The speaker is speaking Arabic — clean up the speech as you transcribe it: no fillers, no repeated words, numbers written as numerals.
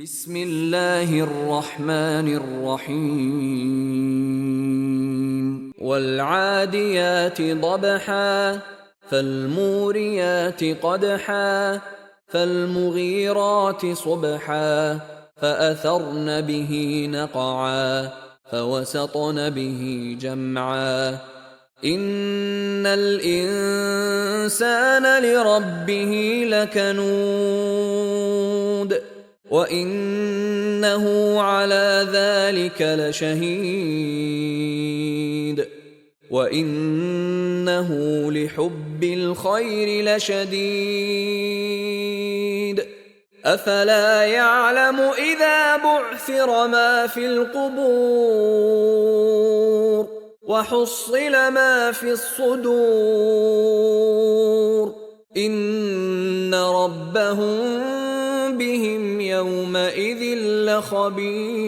بسم الله الرحمن الرحيم والعاديات ضبحا فالموريات قدحا فالمغيرات صبحا فأثرن به نقعا فوسطن به جمعا إن الإنسان لربه لكنود وإنه على ذلك لشهيد وإنه لحب الخير لشديد أفلا يعلم إذا بعثر ما في القبور وحصل ما في الصدور إن ربهم بهم يومئذ لخبير.